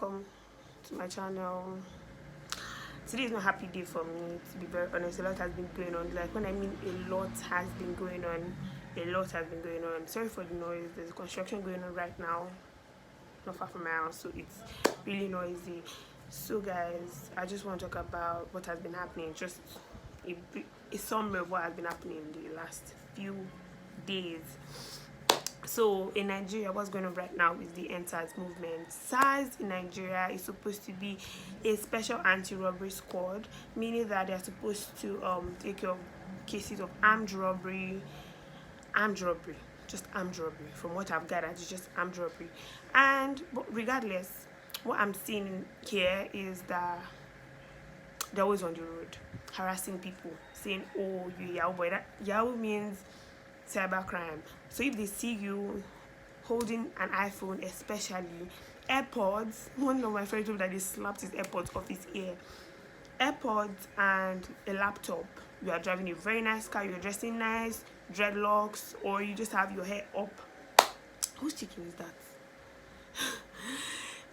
welcome to my channel. Today is not a happy day for me, to be very honest. A lot has been going on. Like when I mean a lot has been going on, sorry for the noise. There's construction going on right now, not far from my house, so it's really noisy. So guys, I just want to talk about what has been happening, just a summary of what has been happening in the last few days. So in Nigeria, what's going on right now is the EndSARS movement. SARS in Nigeria is supposed to be a special anti-robbery squad, meaning that they're supposed to take care of cases of armed robbery. From what I've gathered, it's just armed robbery. But regardless, what I'm seeing here is that they're always on the road harassing people, saying, "Oh, you Yahoo boy." That Yahoo means cybercrime. So if they see you holding an iPhone, especially AirPods, one of my friends told me that they slapped his AirPods off his ear. AirPods and a laptop. You are driving a very nice car, you're dressing nice, dreadlocks, or you just have your hair up. Whose chicken is that?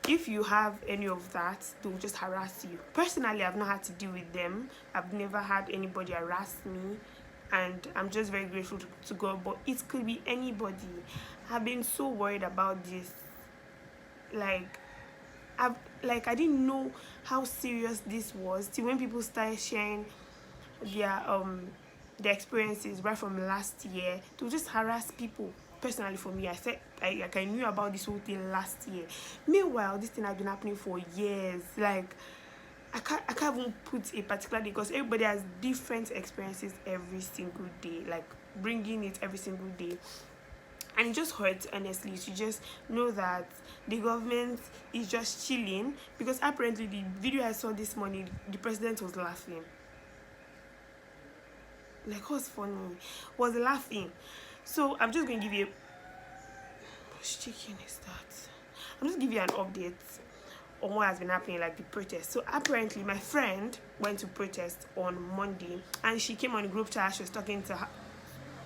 If you have any of that, they'll just harass you. Personally, I've not had to deal with them. I've never had anybody harass me, and I'm just very grateful to God. But it could be anybody. I've been so worried about this. I didn't know how serious this was till when people started sharing their experiences right from last year to just harass people. Personally, for me, I knew about this whole thing last year. Meanwhile, this thing has been happening for years. Like I can't even put a particular day because everybody has different experiences every single day, like bringing it every single day. And it just hurts, honestly, to just know that the government is just chilling, because apparently the video I saw this morning, the president was laughing. Like, what's funny? Was laughing. So I'm just going to give you which chicken is that? I'm just give you an update on what has been happening, like the protest. So apparently my friend went to protest on Monday, and she came on a group chat. She was talking to her.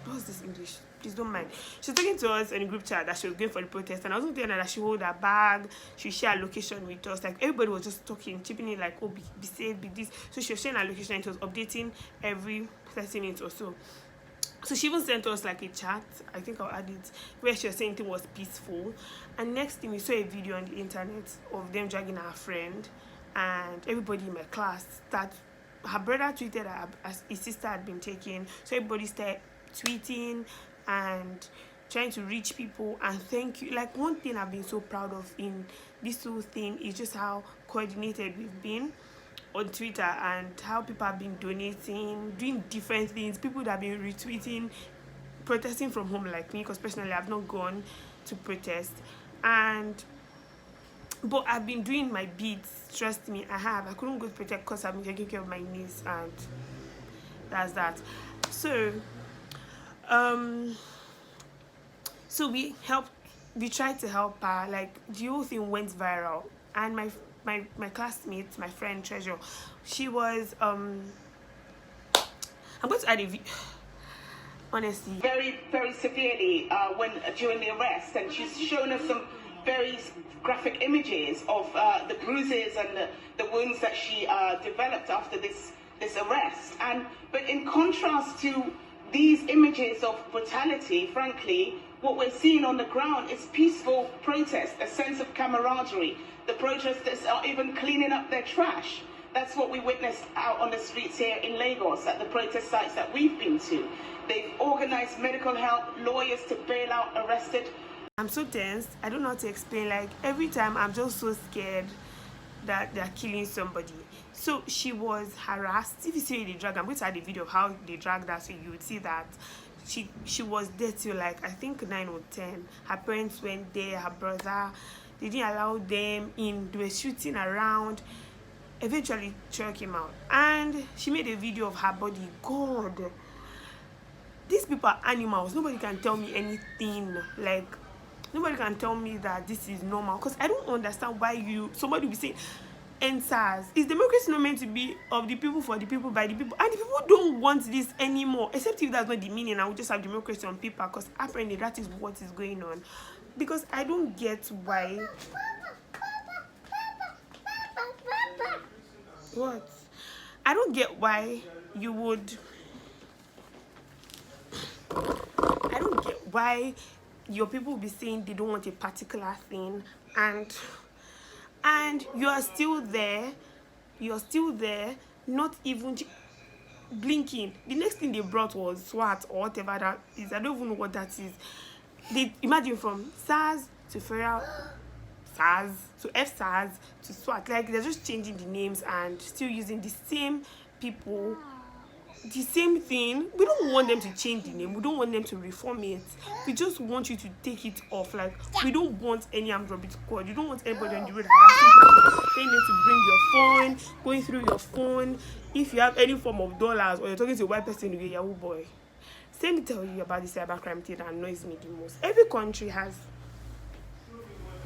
What's this English? Please don't mind. She was talking to us in a group chat that she was going for the protest, and I was telling her that she hold her bag, she share her location with us. Like everybody was just talking, chipping in, like, oh, be safe, be this. So she was sharing her location, and it was updating every 30 minutes or so. So she even sent us like a chat, I think I'll add it, where she was saying it was peaceful. And next thing, we saw a video on the internet of them dragging her friend, and everybody in my class that her brother tweeted as his sister had been taken. So everybody started tweeting and trying to reach people and thank you. Like, one thing I've been so proud of in this whole thing is just how coordinated we've been on Twitter, and how people have been donating, doing different things. People that have been retweeting, protesting from home like me, because personally I've not gone to protest, but I've been doing my bits. Trust me, I couldn't go to protest because I've been taking care of my niece, and that's that. So we tried to help her. Like, the whole thing went viral, and my classmate, my friend Treasure, she was I'm going to add a honestly very, very severely during the arrest, and she's shown us some very graphic images of the bruises and the wounds that she developed after this arrest. But in contrast to these images of brutality, frankly, what we're seeing on the ground is peaceful protest, a sense of camaraderie. The protesters are even cleaning up their trash. That's what we witnessed out on the streets here in Lagos at the protest sites that we've been to. They've organized medical help, lawyers to bail out arrested. I'm so tense. I don't know how to explain. Like, every time I'm just so scared that they're killing somebody. So she was harassed. If you see the drag, I'm going to add a video of how they dragged her, so you would see that she was there till like I think 9 or 10. Her parents went there, her brother. They didn't allow them in. They were shooting around. Eventually, Troy came out, and she made a video of her body. God, these people are animals. Nobody can tell me anything. Like, nobody can tell me that this is normal, because I don't understand why somebody will be saying EndSARS. Is democracy not meant to be of the people, for the people, by the people? And the people don't want this anymore, except if that's not the meaning. I will just have democracy on paper, because apparently that is what is going on. Because I don't get why What? I don't get why you would. I don't get why your people will be saying they don't want a particular thing, and you are still there. You're still there, not even blinking. The next thing they brought was SWAT or whatever that is. I don't even know what that is. They imagine from SARS to federal SARS to EndSARS to SWAT. Like they're just changing the names and still using the same people, the same thing. We don't want them to change the name. We don't want them to reform it. We just want you to take it off. Like we don't want any armed robbery squad. You don't want anybody on the road harassing people, saying them to bring your phone, going through your phone. If you have any form of dollars or you're talking to a white person, you're a Yahoo boy. Let me tell you about the cybercrime thing that annoys me the most. Every country has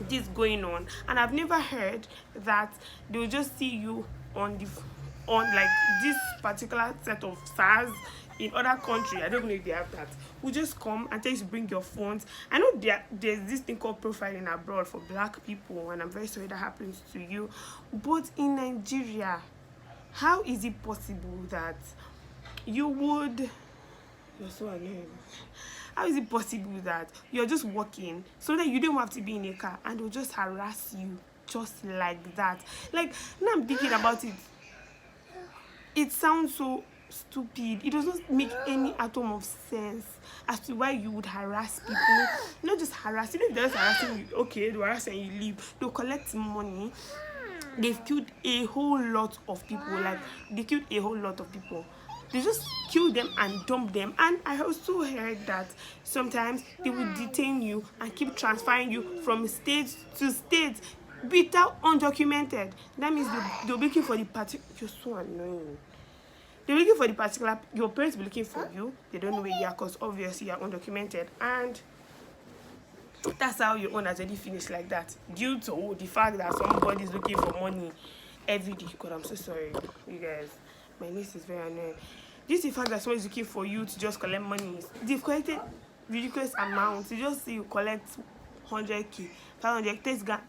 this going on, and I've never heard that they'll just see you on like this particular set of SARS in other country. I don't even know if they have that. We just come and tell you to bring your phones. I know there's this thing called profiling abroad for black people, and I'm very sorry that happens to you. But in Nigeria, how is it possible that you would? You're so annoying. How is it possible that you're just walking so that you don't have to be in a car and they'll just harass you just like that? Like, now I'm thinking about it. It sounds so stupid. It does not make any atom of sense as to why you would harass people. Not just harass. Even if they're just harassing you, okay, they'll harass and you leave. They'll collect money. They've killed a whole lot of people. Like, they killed a whole lot of people. They just kill them and dump them. And I also heard that sometimes they will detain you and keep transferring you from state to state without undocumented. That means they'll be looking for the particular. You're so annoying. They're looking for the particular. Your parents will be looking for you. They don't know where you are because obviously you're undocumented. And that's how your own has already finished like that. Due to the fact that somebody is looking for money every day. God, I'm so sorry, you guys. My niece is very annoying. This is the fact that someone is looking for you to just collect money. They've collected ridiculous amounts. You just see you collect 100k, 500. This guy,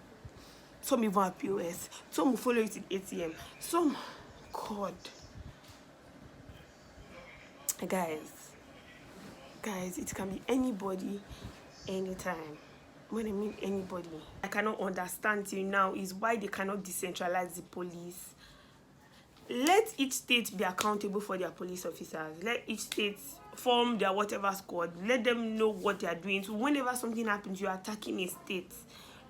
some even have POS. Some will follow it in ATM. Some, God, guys, it can be anybody, anytime. When I mean anybody, I cannot understand till now is why they cannot decentralize the police. Let each state be accountable for their police officers. Let each state form their whatever squad. Let them know what they are doing. So whenever something happens, you are attacking a state,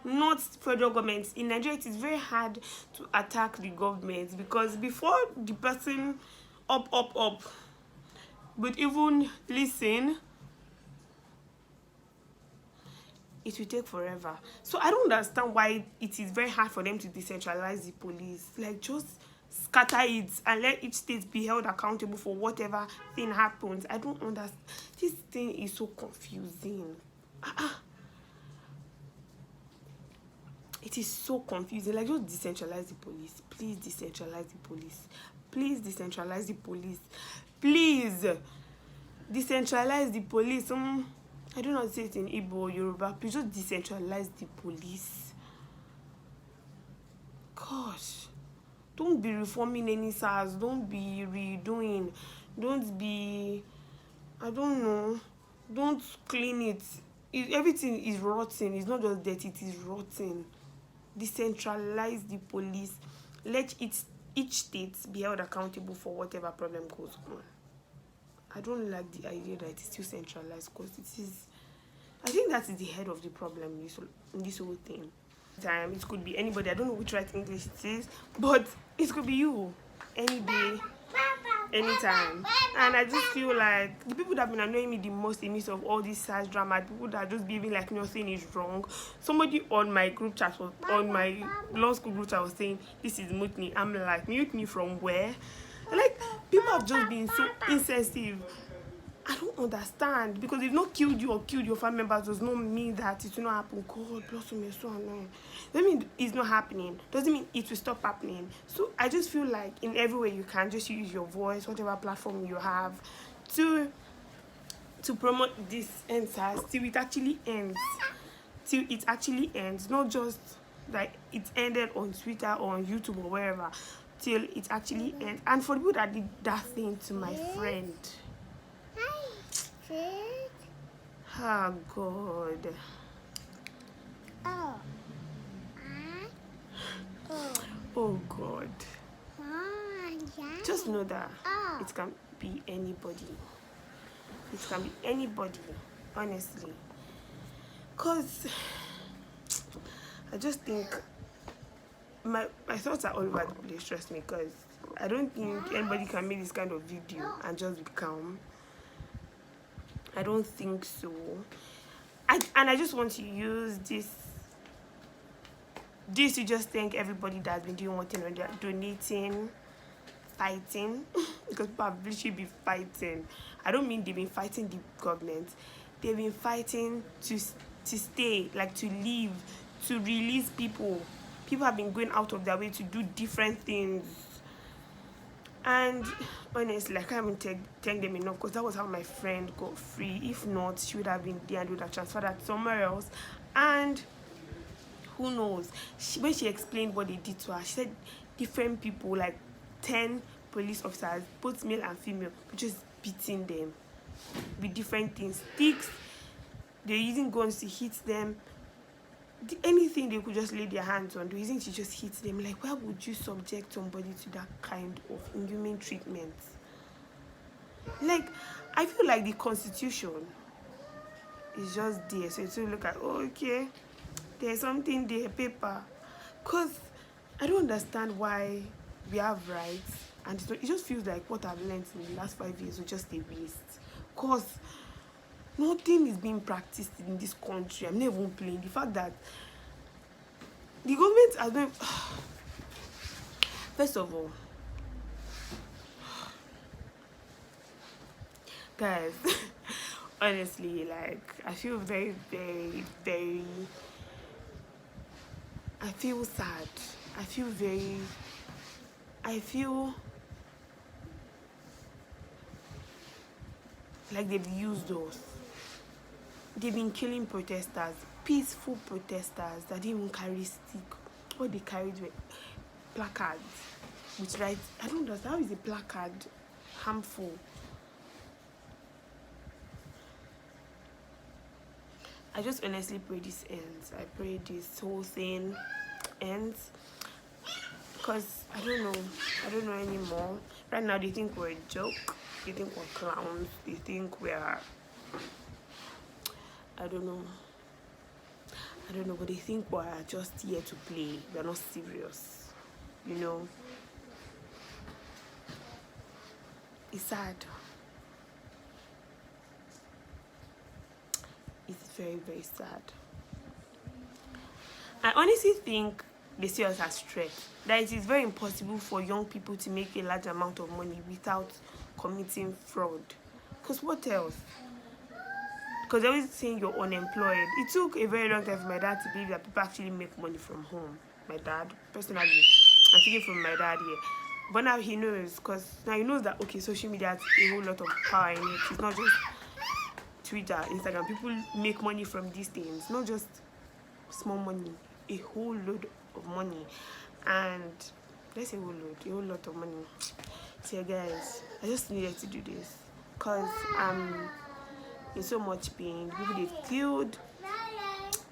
not federal government. In Nigeria, it is very hard to attack the government because before the person up, but even listen, it will take forever. So I don't understand why it is very hard for them to decentralize the police. Like, just scatter it and let each state be held accountable for whatever thing happens. I don't understand. This thing is so confusing. It is so confusing. Like, just decentralize the police. Please decentralize the police. Please decentralize the police. Please decentralize the police. I don't know how to say it in Igbo or Yoruba. Please just decentralize the police. Gosh. Don't be reforming any SARS. Don't be redoing. Don't be, I don't know. Don't clean it. Everything is rotten. It's not just dirty. It is rotten. Decentralize the police. Let each state be held accountable for whatever problem goes on. I don't like the idea that it's still centralized because it is. I think that is the head of the problem in this whole thing. It could be anybody. I don't know which right English it is, but it could be you any day, anytime. And I just feel like the people that have been annoying me the most in midst of all this SARS drama, people that are just behaving like nothing is wrong. Somebody on my group chat, on my law school group chat, was saying this is mutiny. I'm like, mutiny from where? Like, people have just been so insensitive. I don't understand, because they've not killed you or killed your family members does not mean that it will not happen. God bless me, so annoying. Doesn't mean it's not happening. Doesn't mean it will stop happening. So I just feel like in every way you can, just use your voice, whatever platform you have, to promote this EndSARS till it actually ends. Till it actually ends, not just like it ended on Twitter or on YouTube or wherever. till it actually ends. And for the people that did that thing to my friend, oh God, oh God, just know that it can be anybody. It can be anybody, honestly. Cause I just think my thoughts are all over the place, trust me, because I don't think anybody can make this kind of video and just be calm. I don't think so. And I just want to use this to just thank everybody that's been doing one thing or the other, donating, fighting, because people have literally been fighting. I don't mean they've been fighting the government. They've been fighting to stay, like to leave, to release people. People have been going out of their way to do different things. And honestly, I can't even thank them enough, because that was how my friend got free. If not, she would have been there and would have transferred that somewhere else. And who knows? When she explained what they did to her, she said different people, like 10 police officers, both male and female, were just beating them with different things. Sticks, they're using guns to hit them. Anything they could just lay their hands on, the reason to just hit them. Like, why would you subject somebody to that kind of inhuman treatment? Like, I feel like the Constitution is just there, so to look at, oh, okay, there's something there, paper. Because I don't understand why we have rights, and it just feels like what I've learned in the last 5 years was just a waste. Because nothing is being practiced in this country. I'm not even playing the fact that the government has been. First of all, guys, honestly, like, I feel very, very, very. I feel sad. I feel like they've used us. They've been killing protesters, peaceful protesters that didn't even carry stick. What they carried were placards which writes, I don't understand, how is a placard harmful? I just honestly pray this ends. I pray this whole thing ends, because I don't know anymore. Right now they think we're a joke, they think we're clowns, they think we're, I don't know, but they think we're just here to play. We're not serious, you know. It's sad. It's very, very sad. I honestly think they see us as threat. That it is very impossible for young people to make a large amount of money without committing fraud. Because what else? Because they're always saying you're unemployed. It took a very long time for my dad to believe that people actually make money from home. My dad, personally, I'm speaking from my dad here. But now he knows, because now he knows that, okay, social media has a whole lot of power in it. It's not just Twitter, Instagram. People make money from these things, not just small money, a whole load of money. And let's say a whole lot of money. So guys, I just needed to do this because I'm in so much pain. People they've killed.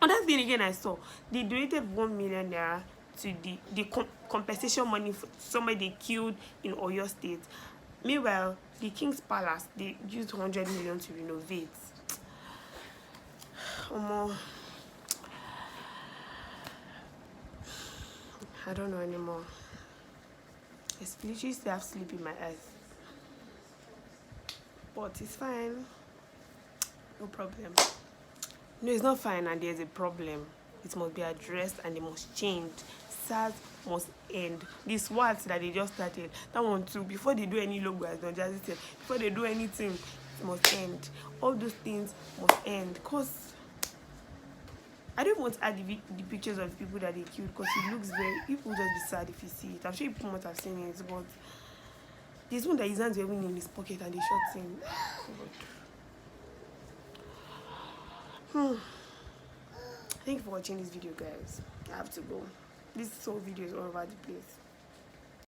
Another thing again, I saw they donated 1 million naira to the compensation money for somebody they killed in Oyo State. Meanwhile, the King's Palace, they used 100 million to renovate. I don't know anymore. I literally still have sleep in my eyes. But it's fine. No problem. No, it's not fine and there's a problem. It must be addressed and it must change. SARS must end. These words that they just started, that one too, before they do any logo, as Don Jazzy said, before they do anything, it must end. All those things must end. Because I don't want to add the pictures of people that they killed, because it looks very, people just be sad if you see it. I'm sure people must have seen it, but there's one that his hands were even in his pocket and they shot him. Thank you for watching this video, guys. I have to go. This whole video is all over the place.